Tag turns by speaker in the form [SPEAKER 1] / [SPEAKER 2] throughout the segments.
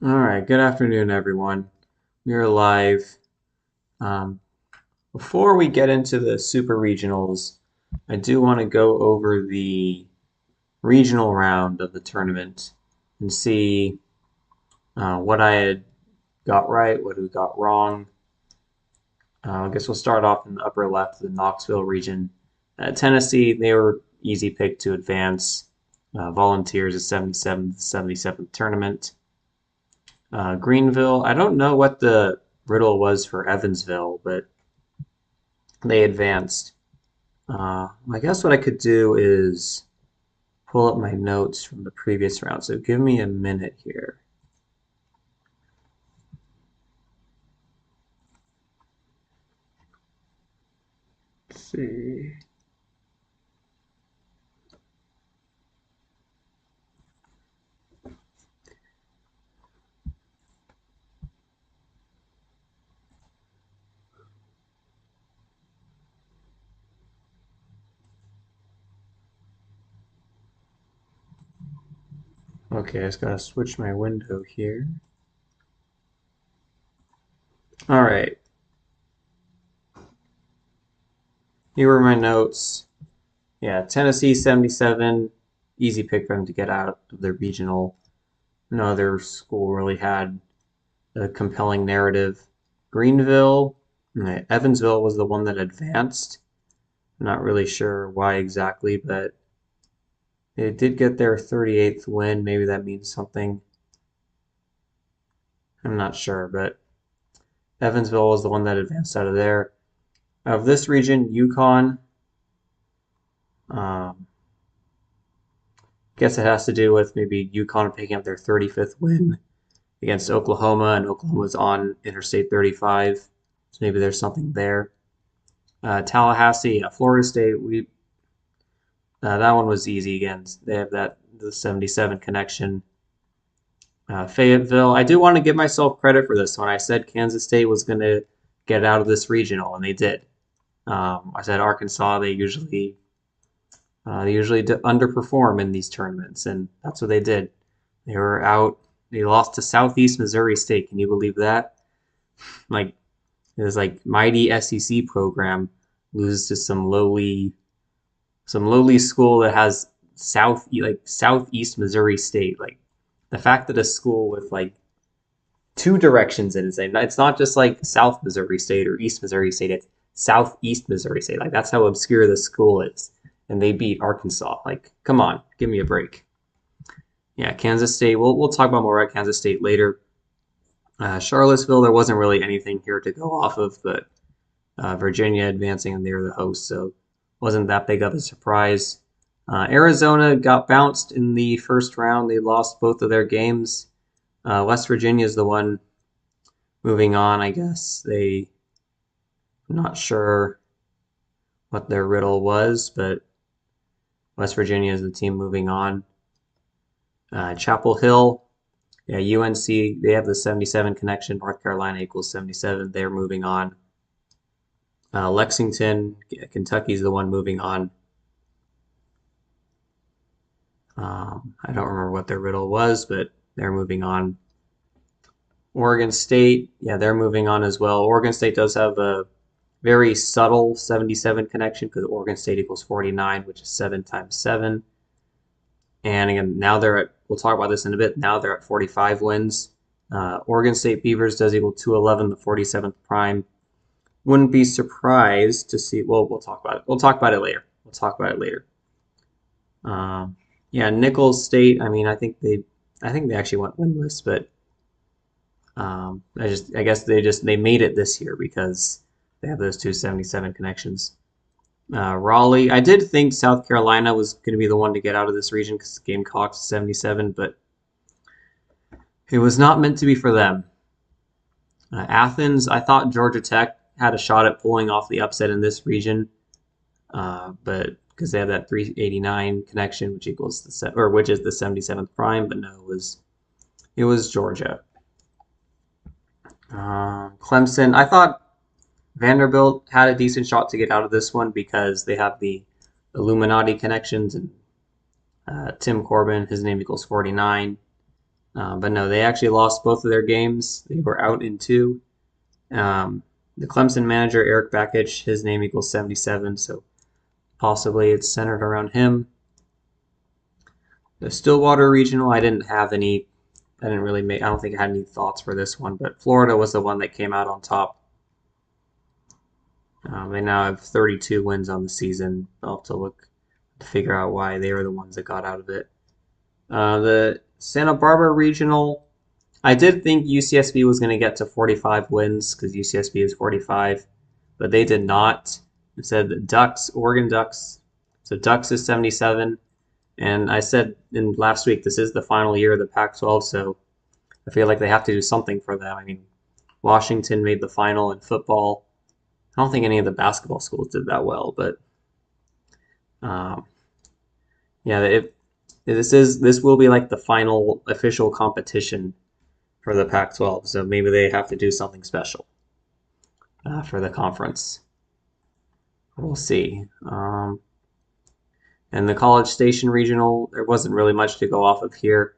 [SPEAKER 1] All right, good afternoon, everyone. We are live. Um, Before we get into the super regionals, I do want to go over the regional round of the tournament and see what I had got right, what we got wrong. I guess we'll start off in the upper left, the Knoxville region. Tennessee, they were easy pick to advance. Volunteers, a 77th tournament. Greenville, I don't know what the riddle was for Evansville, but they advanced. I guess what I could do is pull up my notes from the previous round. So give me a minute here. Let's see. Okay, I just gotta switch my window here. All right, here were my notes. Yeah, Tennessee 77, easy pick for them to get out of their regional. No other school really had a compelling narrative. Greenville, Evansville was the one that advanced. I'm not really sure why exactly, but they did get their 38th win. Maybe that means something. I'm not sure, but Evansville was the one that advanced out of there. Out of this region, UConn. Um, guess it has to do with maybe UConn picking up their 35th win against Oklahoma, and Oklahoma's on Interstate 35, so maybe there's something there. Tallahassee, Florida State. We that one was easy again. They have the 77 connection. Fayetteville. I do want to give myself credit for this one. I said Kansas State was going to get out of this regional, and they did. I said Arkansas. They usually underperform in these tournaments, and that's what they did. They were out. They lost to Southeast Missouri State. Can you believe that? Like it was like mighty SEC program loses to some lowly school that has Southeast Missouri State. Like the fact that a school with like two directions in it, it's not just like South Missouri State or East Missouri State. It's Southeast Missouri State. Like that's how obscure the school is, and they beat Arkansas. Like, come on, give me a break. Yeah, Kansas State. We'll talk about more about Kansas State later. Charlottesville, there wasn't really anything here to go off of, but Virginia advancing and they were the host, so wasn't that big of a surprise. Arizona got bounced in the first round. They lost both of their games. West Virginia is the one moving on, I guess. I'm not sure what their riddle was, but West Virginia is the team moving on. Chapel Hill, yeah, UNC, they have the 77 connection. North Carolina equals 77. They're moving on. Lexington, Kentucky's the one moving on. I don't remember what their riddle was, but they're moving on. Oregon State, yeah, they're moving on as well. Oregon State does have a very subtle 77 connection because Oregon State equals 49, which is 7 times 7. And again, now we'll talk about this in a bit, now they're at 45 wins. Oregon State Beavers does equal 211, the 47th prime. Wouldn't be surprised to see, well, we'll talk about it. We'll talk about it later. We'll talk about it later. Yeah, Nicholls State, I mean, I think they actually went winless, but I guess they made it this year because they have those 277 connections. Raleigh, I did think South Carolina was going to be the one to get out of this region because Gamecocks 77, but it was not meant to be for them. Athens, I thought Georgia Tech had a shot at pulling off the upset in this region, but because they have that 389 connection, which is the 77th prime, but no, it was Georgia. Clemson, I thought Vanderbilt had a decent shot to get out of this one because they have the Illuminati connections and Tim Corbin, his name equals 49. But no, they actually lost both of their games. They were out in two. Um, the Clemson manager, Eric Bakich, his name equals 77, so possibly it's centered around him. The Stillwater Regional, I didn't have any, I didn't really make, I don't think I had any thoughts for this one, but Florida was the one that came out on top. They now have 32 wins on the season. I'll have to look to figure out why they were the ones that got out of it. The Santa Barbara Regional, I did think UCSB was going to get to 45 wins because UCSB is 45, but they did not. It said the Ducks, Oregon Ducks. So Ducks is 77, and I said in last week this is the final year of the Pac-12, so I feel like they have to do something for them. I mean, Washington made the final in football. I don't think any of the basketball schools did that well, but um, yeah, this will be like the final official competition for the Pac-12, so maybe they have to do something special for the conference. We'll see. And the College Station Regional, there wasn't really much to go off of here.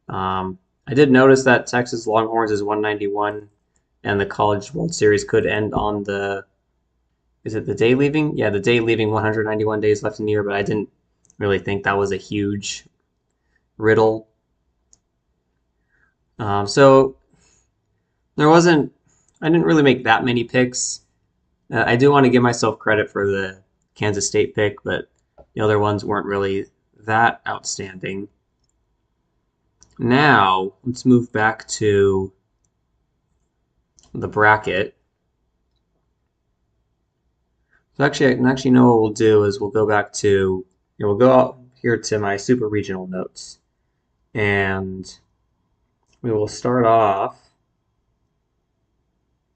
[SPEAKER 1] I did notice that Texas Longhorns is 191, and the College World Series could end on the, is it the day leaving? Yeah, the day leaving, 191 days left in the year, but I didn't really think that was a huge riddle. So there wasn't, I didn't really make that many picks. I do want to give myself credit for the Kansas State pick, but the other ones weren't really that outstanding. Now, let's move back to the bracket. So actually, know what we'll do is we'll go back to, we'll go out here to my super regional notes, and we will start off.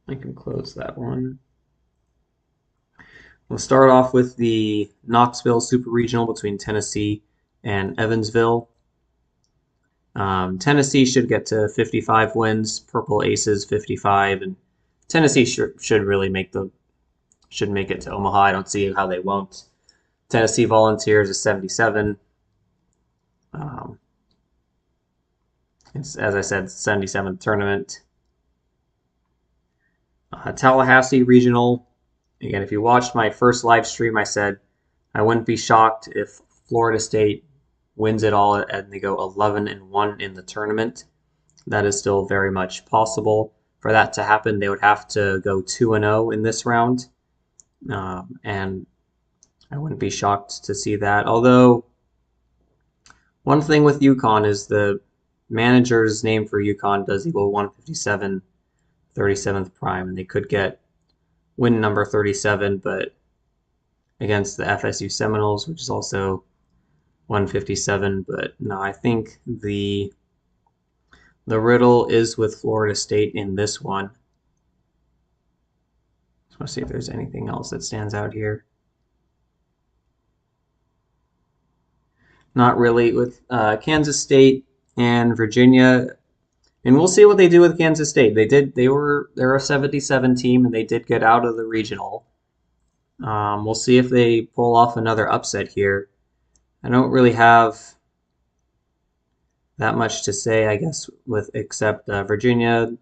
[SPEAKER 1] I can close that one. We'll start off with the Knoxville Super Regional between Tennessee and Evansville. Tennessee should get to 55 wins. Purple Aces 55, and Tennessee should really make it to Omaha. I don't see how they won't. Tennessee Volunteers is 77. It's, as I said, 77th tournament. Tallahassee Regional. Again, if you watched my first live stream, I said I wouldn't be shocked if Florida State wins it all and they go 11-1 in the tournament. That is still very much possible. For that to happen, they would have to go 2-0 in this round, and I wouldn't be shocked to see that. Although one thing with UConn is the manager's name for UConn does equal 157, 37th prime, and they could get win number 37, but against the FSU Seminoles, which is also 157. But no, I think the riddle is with Florida State in this one. Just want to see if there's anything else that stands out here. Not really with Kansas State and Virginia. And we'll see what they do with Kansas State. They're a 77 team, and they did get out of the regional. We'll see if they pull off another upset here. I don't really have that much to say, I guess, with except Virginia.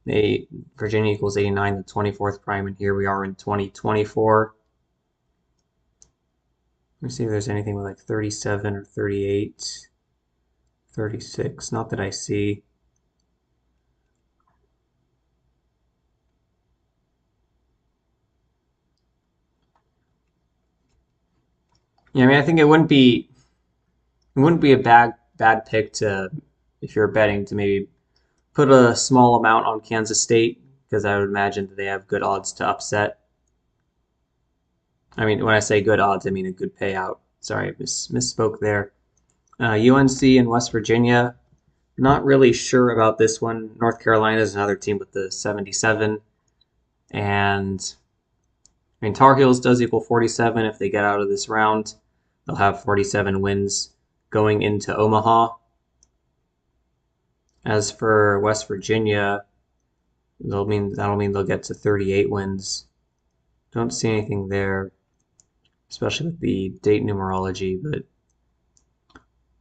[SPEAKER 1] Virginia equals 89, the 24th prime, and here we are in 2024. Let me see if there's anything with like 37 or 38, 36. Not that I see. Yeah, I mean, I think it wouldn't be a bad pick to, if you're betting, to maybe put a small amount on Kansas State, because I would imagine that they have good odds to upset. I mean, when I say good odds, I mean a good payout. Sorry, I misspoke there. UNC and West Virginia, not really sure about this one. North Carolina is another team with the 77. And I mean, Tar Heels does equal 47 if they get out of this round. They'll have 47 wins going into Omaha. As for West Virginia, that'll mean they'll get to 38 wins. Don't see anything there, especially with the date numerology, but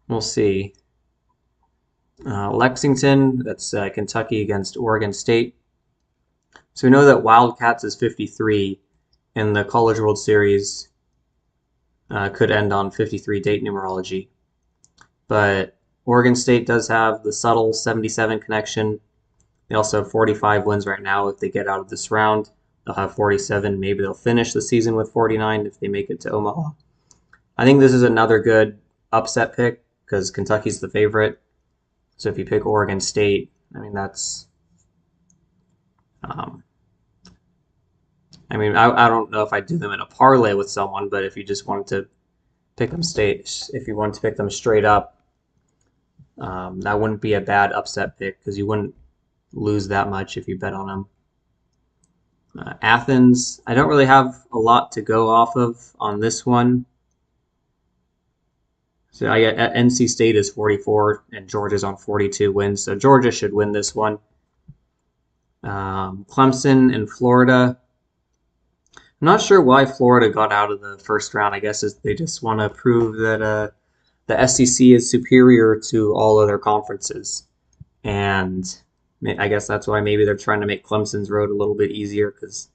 [SPEAKER 1] we'll see. Lexington, that's Kentucky against Oregon State. So we know that Wildcats is 53, and the College World Series could end on 53 date numerology. But Oregon State does have the subtle 77 connection. They also have 45 wins right now. If they get out of this round, they'll have 47. Maybe they'll finish the season with 49 if they make it to Omaha. I think this is another good upset pick because Kentucky's the favorite. So if you pick Oregon State, I mean, that's. Um, I don't know if I'd do them in a parlay with someone, but if you just wanted to pick them if you wanted to pick them straight up, that wouldn't be a bad upset pick because you wouldn't lose that much if you bet on them. Athens, I don't really have a lot to go off of on this one. So I get NC State is 44 and Georgia's on 42 wins, so Georgia should win this one. Clemson and Florida. I'm not sure why Florida got out of the first round. I guess they just want to prove that the SEC is superior to all other conferences, and I guess that's why maybe they're trying to make Clemson's road a little bit easier because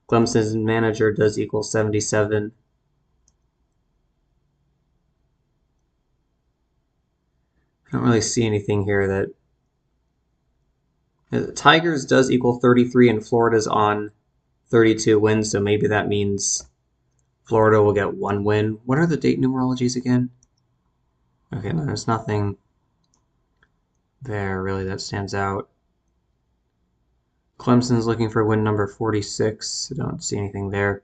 [SPEAKER 1] Clemson's manager does equal 77. I don't really see anything here that the Tigers does equal 33 and Florida's on 32 wins, so maybe that means Florida will get 1 win. What are the date numerologies again? Okay, no, there's nothing there really that stands out. Clemson's looking for win number 46. I don't see anything there.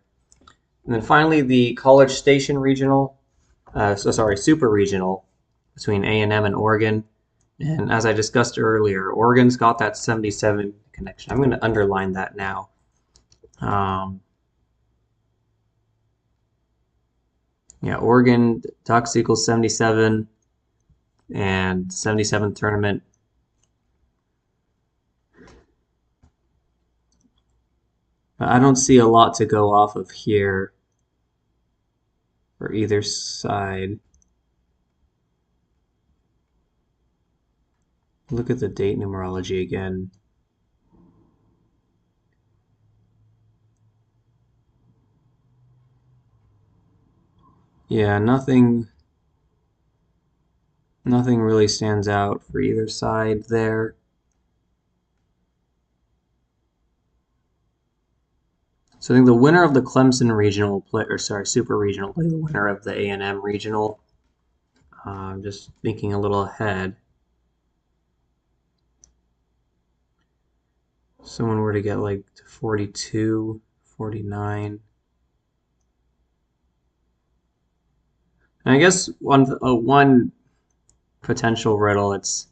[SPEAKER 1] And then finally, the College Station Regional, Super Regional between A&M and Oregon. And as I discussed earlier, Oregon's got that 77 connection. I'm going to underline that now. Yeah, Oregon Ducks equals 77 and 77th tournament. I don't see a lot to go off of here for either side. Look at the date numerology again. Yeah, nothing really stands out for either side there. So I think the winner of the Clemson regional will play, or sorry, Super Regional play the winner of the A&M regional. I'm just thinking a little ahead. Someone were to get like to 42, 49. And I guess one potential riddle it's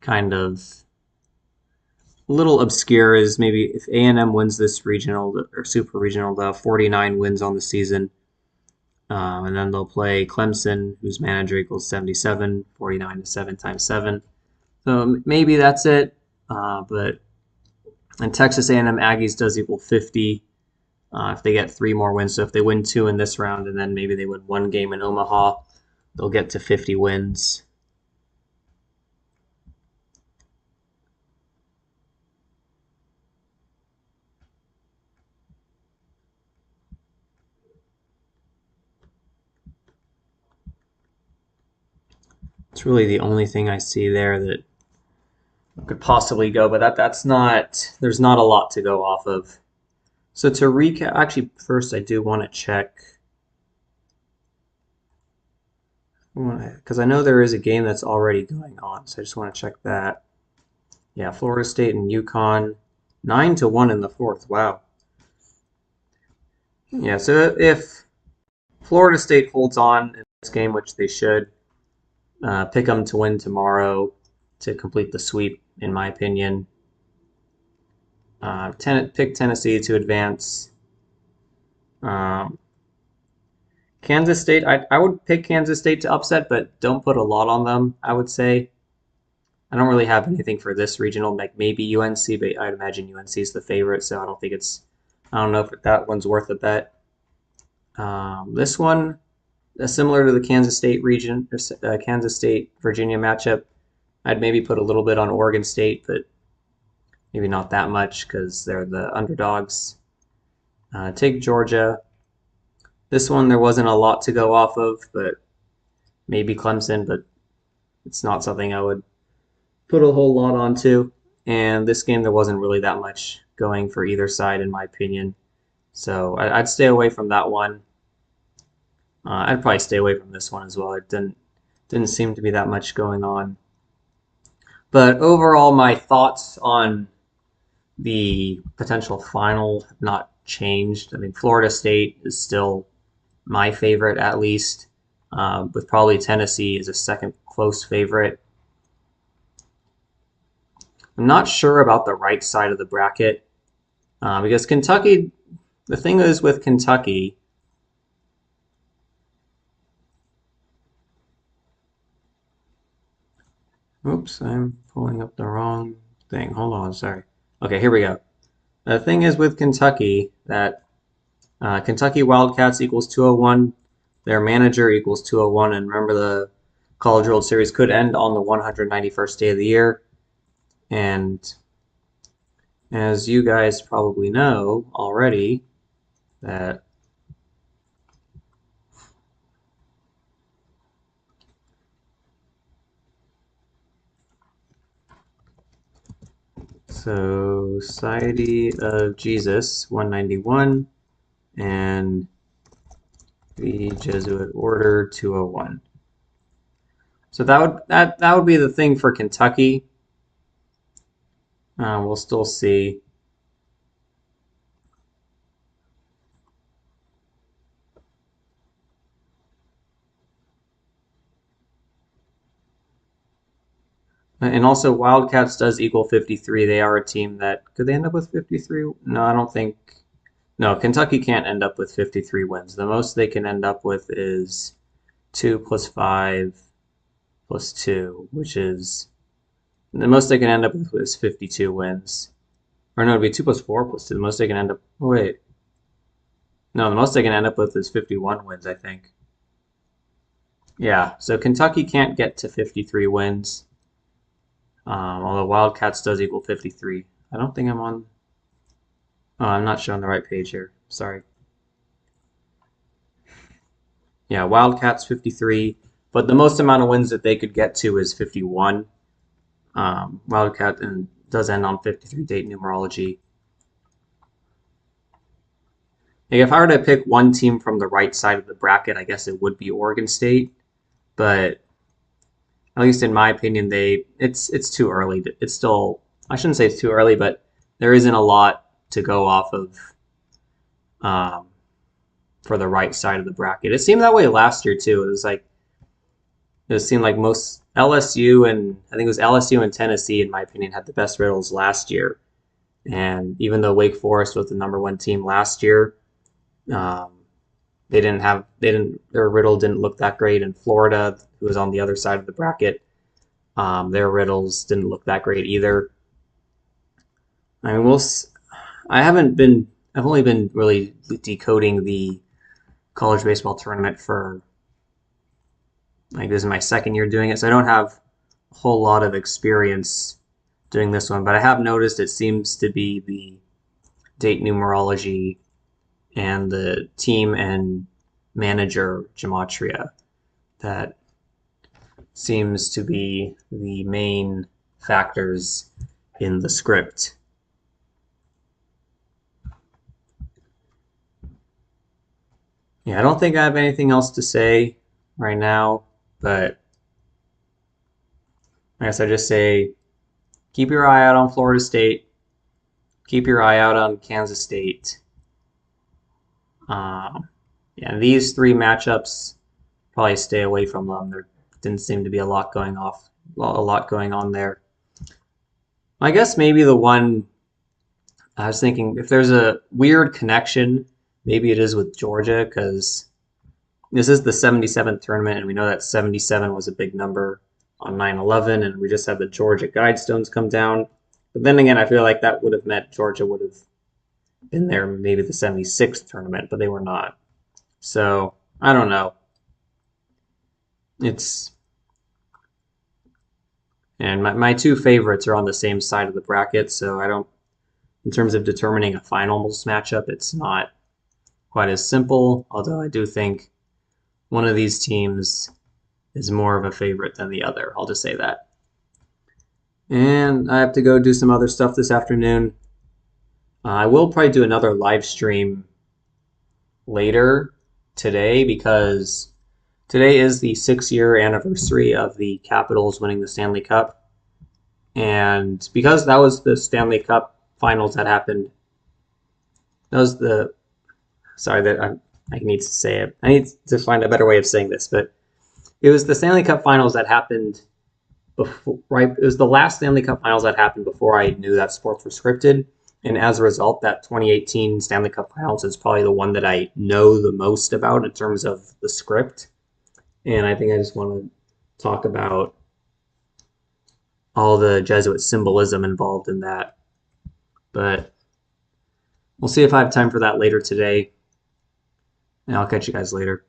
[SPEAKER 1] kind of a little obscure is maybe if A&M wins this regional or Super Regional, they'll have 49 wins on the season. And then they'll play Clemson, whose manager equals 77, 49 to 7 times 7. So maybe that's it. And Texas A&M Aggies does equal 50 if they get 3 more wins. So if they win 2 in this round and then maybe they win 1 game in Omaha, they'll get to 50 wins. It's really the only thing I see there that could possibly go, but there's not a lot to go off of. So to recap, actually, first I do want to check, because I know there is a game that's already going on, so I just want to check that. Yeah, Florida State and UConn, 9-1 in the fourth. Wow. Yeah, so if Florida State holds on in this game, which they should, pick them to win tomorrow to complete the sweep, in my opinion. Pick Tennessee to advance. Kansas State, I would pick Kansas State to upset, but don't put a lot on them, I would say. I don't really have anything for this regional, like maybe UNC, but I'd imagine UNC is the favorite, so I don't know if that one's worth a bet. This one, similar to the Kansas State region, Kansas State Virginia matchup, I'd maybe put a little bit on Oregon State, but maybe not that much because they're the underdogs. Take Georgia. This one there wasn't a lot to go off of, but maybe Clemson, but it's not something I would put a whole lot onto. And this game there wasn't really that much going for either side in my opinion. So I'd stay away from that one. I'd probably stay away from this one as well. It didn't seem to be that much going on. But overall, my thoughts on the potential final have not changed. I mean, Florida State is still my favorite, at least, with probably Tennessee as a second close favorite. I'm not sure about the right side of the bracket because Kentucky, the thing is with Kentucky, oops, I'm pulling up the wrong thing. Hold on, sorry. Okay, here we go. The thing is with Kentucky that Kentucky Wildcats equals 201, their manager equals 201, and remember the College World Series could end on the 191st day of the year. And as you guys probably know already, that Society of Jesus 191 and the Jesuit Order 201. So that would be the thing for Kentucky. We'll still see. And also, Wildcats does equal 53. They are a team that could they end up with 53? No, I don't think. No, Kentucky can't end up with 53 wins. The most they can end up with is 2 plus 5 plus 2, which is the most they can end up with is 52 wins. Or no, it'd be 2 plus 4 plus 2. The most they can end up. Oh, wait. No, the most they can end up with is 51 wins, I think. Yeah, so Kentucky can't get to 53 wins. Although Wildcats does equal 53. I don't think I'm on. Oh, I'm not showing the right page here. Sorry. Yeah, Wildcats 53, but the most amount of wins that they could get to is 51. Wildcat and does end on 53 date numerology. Like if I were to pick one team from the right side of the bracket, I guess it would be Oregon State, but at least in my opinion, it's too early. It's still I shouldn't say it's too early, but there isn't a lot to go off of um, for the right side of the bracket. It seemed that way last year too. It seemed like most LSU and I think it was LSU and Tennessee, in my opinion, had the best riddles last year. And even though Wake Forest was the #1 team last year, um, their riddle didn't look that great. And Florida, who was on the other side of the bracket, their riddles didn't look that great either. I mean, I've only been really decoding the college baseball tournament for like this is my second year doing it, so I don't have a whole lot of experience doing this one, but I have noticed it seems to be the date numerology and the team and manager gematria that seems to be the main factors in the script. Yeah, I don't think I have anything else to say right now, but I guess I just say keep your eye out on Florida State, keep your eye out on Kansas State. Yeah, these three matchups probably stay away from them. There didn't seem to be a lot going on there. I guess maybe the one I was thinking if there's a weird connection, maybe it is with Georgia because this is the 77th tournament, and we know that 77 was a big number on 9/11, and we just had the Georgia Guidestones come down. But then again, I feel like that would have meant Georgia would have been there maybe the 76th tournament, but they were not. So I don't know. It's And my two favorites are on the same side of the bracket, so I don't, in terms of determining a finals matchup, it's not quite as simple, although I do think one of these teams is more of a favorite than the other. I'll just say that. And I have to go do some other stuff this afternoon. I will probably do another live stream later today because today is the 6-year anniversary of the Capitals winning the Stanley Cup. And because that was the Stanley Cup finals that happened, that was the, sorry that I need to say it. I need to find a better way of saying this, but it was the Stanley Cup finals that happened before, right? It was the last Stanley Cup finals that happened before I knew that sports were scripted. And as a result, that 2018 Stanley Cup finals is probably the one that I know the most about in terms of the script. And I think I just want to talk about all the Jesuit symbolism involved in that. But we'll see if I have time for that later today. And I'll catch you guys later.